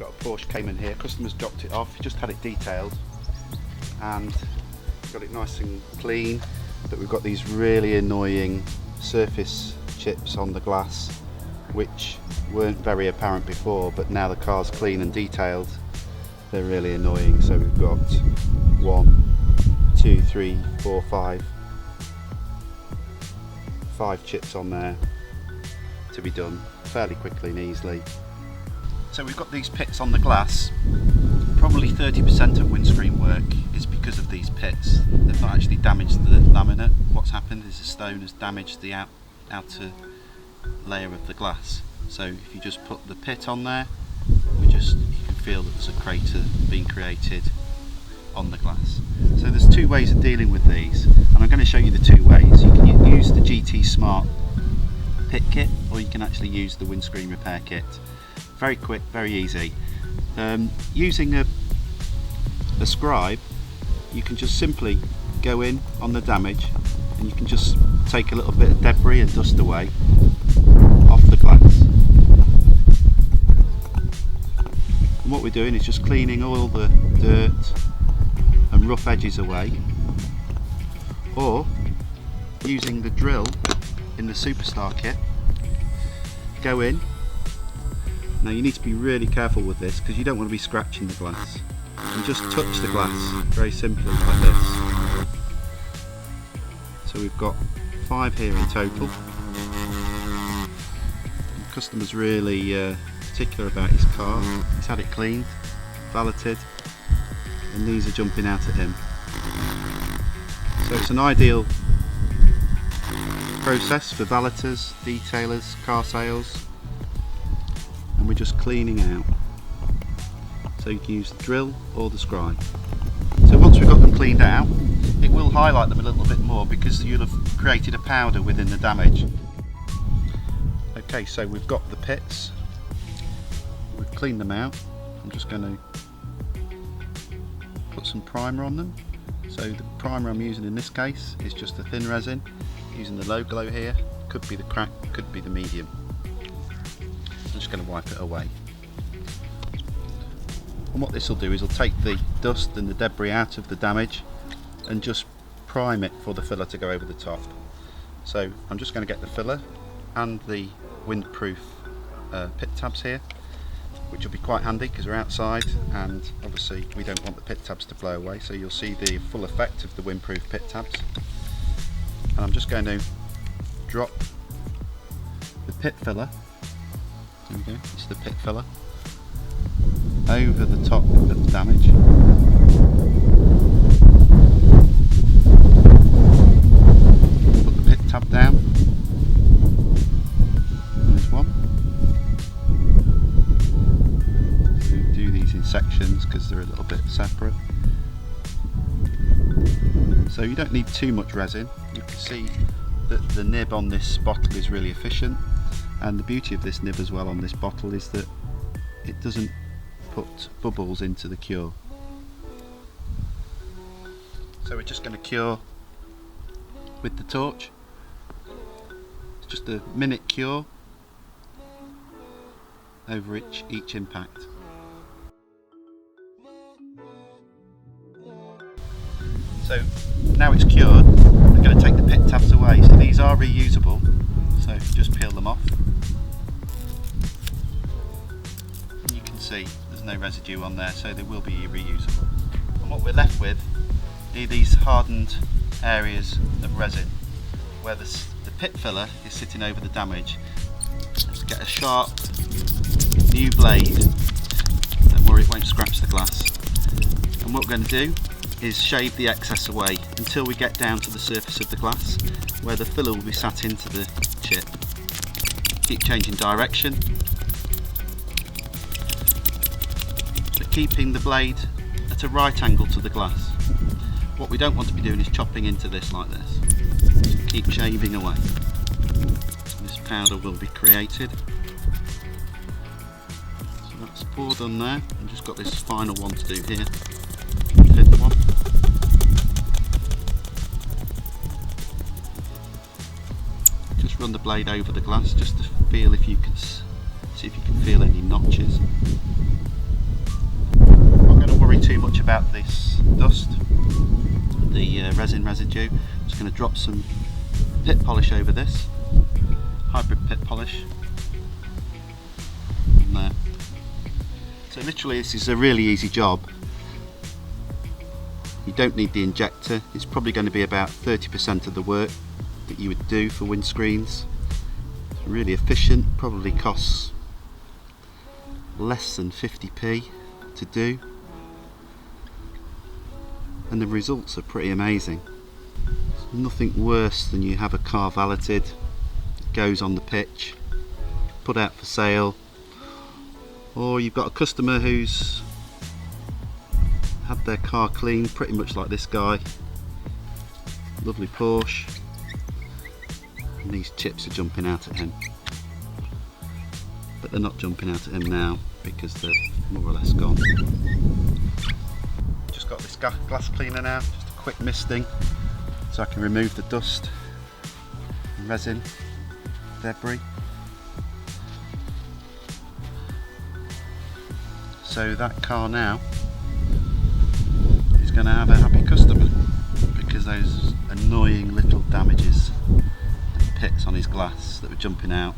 got a Porsche Cayman here. Customers dropped it off, just had it detailed and got it nice and clean, but we've got these really annoying surface chips on the glass which weren't very apparent before, but now the car's clean and detailed, they're really annoying. So we've got 1, 2, 3, 4, 5 chips on there to be done fairly quickly and easily. So we've got these pits on the glass. Probably 30% of windscreen work is because of these pits. They've not actually damaged the laminate. What's happened is the stone has damaged the outer layer of the glass. So if you just put the pit on there, you can feel that there's a crater being created on the glass. So there's two ways of dealing with these, and I'm going to show you the two ways. You can use the GT Smart Pit Kit, or you can actually use the Windscreen Repair Kit. Very quick, very easy. Using a scribe, you can just simply go in on the damage and you can just take a little bit of debris and dust away off the glass. And what we're doing is just cleaning all the dirt and rough edges away, or using the drill in the Superstar kit, go in. Now you need to be really careful with this because you don't want to be scratching the glass, and just touch the glass very simply like this. So we've got 5 here in total. The customer's really particular about his car. He's had it cleaned, valeted, and these are jumping out at him. So it's an ideal process for valeters, detailers, car sales, and we're just cleaning out. So you can use the drill or the scribe. So once we've got them cleaned out, it will highlight them a little bit more because you'll have created a powder within the damage. Okay, so we've got the pits, we've cleaned them out. I'm just going to put some primer on them. So the primer I'm using in this case is just a thin resin, using the low glow here. Could be the crack, could be the medium. I'm just going to wipe it away. And what this will do is it'll take the dust and the debris out of the damage and just prime it for the filler to go over the top. So I'm just going to get the filler and the windproof pit tabs here, which will be quite handy because we're outside and obviously we don't want the pit tabs to blow away, so you'll see the full effect of the windproof pit tabs. And I'm just going to drop the pit filler, there we go, it's the pit filler, over the top of the damage. Put the pit tab down. There's one. We do these in sections because they're a little bit separate. So you don't need too much resin. You can see that the nib on this bottle is really efficient, and the beauty of this nib as well on this bottle is that it doesn't put bubbles into the cure. So we're just going to cure with the torch. It's just a minute cure over each impact. So now it's cured, we're going to take the pit tabs away. So these are reusable, so just peel them off. And you can see there's no residue on there, so they will be reusable. And what we're left with are these hardened areas of resin where the pit filler is sitting over the damage. Let's get a sharp new blade where it won't scratch the glass. And what we're going to do is shave the excess away until we get down to the surface of the glass where the filler will be sat into the chip. Keep changing direction, but keeping the blade at a right angle to the glass. What we don't want to be doing is chopping into this like this. So keep shaving away. This powder will be created. So that's 4 done there. I've just got this final one to do here. 5th one. Just run the blade over the glass just to feel if you can see if you can feel any notches. worry too much about this dust, the resin residue. I'm just going to drop some pit polish over this, hybrid pit polish, on there. So literally this is a really easy job. You don't need the injector. It's probably going to be about 30% of the work that you would do for windscreens. It's really efficient, probably costs less than 50p to do, and the results are pretty amazing. There's nothing worse than you have a car valeted, it goes on the pitch, put out for sale, or you've got a customer who's had their car cleaned, pretty much like this guy, lovely Porsche, and these chips are jumping out at him, but they're not jumping out at him now because they're more or less gone. Just got this glass cleaner now, just a quick misting so I can remove the dust and resin debris. So that car now is going to have a happy customer, because those annoying little damages and pits on his glass that were jumping out